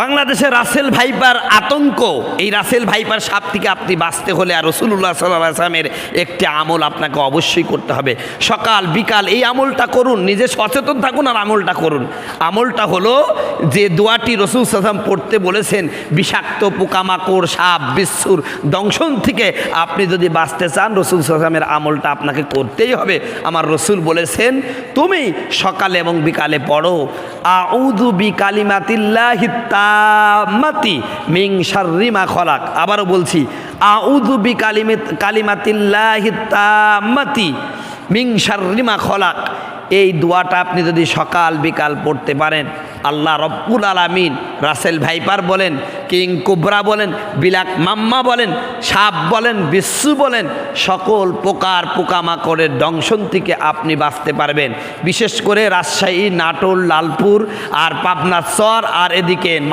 বাংলাদেশে Russell viper আতঙ্ক, এই রাসেল ভাইপার সাপ থেকে আপনি বাঁচতে হলে আর রাসূলুল্লাহ সাল্লাল্লাহু আলাইহি ওয়াসাল্লামের একটি আমল আপনাকে অবশ্যই করতে হবে। সকাল বিকাল এই আমলটা করুন, নিজে সচেতন থাকুন আর আমলটা করুন। আমলটা হলো যে দোয়াটি রাসূল সাল্লাল্লাহু আলাইহি ওয়াসাল্লাম পড়তে বলেছেন, বিষাক্ত পোকামাকড় সাপ বিচ্ছুর দংশন থেকে আপনি যদি বাঁচতে চান রাসূল সাল্লাল্লাহু আলাইহি ওয়াসাল্লামের আমলটা আপনাকে করতেই হবে। আমার রাসূল বলেছেন, তুমি সকালে এবং বিকালে পড়ো আউযু বিকালিমাতিল্লাহি তাম্মাতি মিন শাররি মা খলাক। আবারও বলছি, আউযু বিকালিমাতিল্লাহি তাম্মাতি মিন শাররি মা খলাক। এই দোয়াটা আপনি যদি সকাল বিকাল পড়তে পারেন, আল্লাহ রব্বুল আলামিন রাসেল ভাইপার বলেন, কিং কোবরা বলেন, বিলাক মাম্মা বলেন, সাপ বলেন, বিচ্ছু বলেন, সকল পোকামাকড়ের দংশন থেকে আপনি বাঁচতে পারবেন। বিশেষ করে রাজশাহী, নাটোর, লালপুর আর পাবনা চর আর এদিকে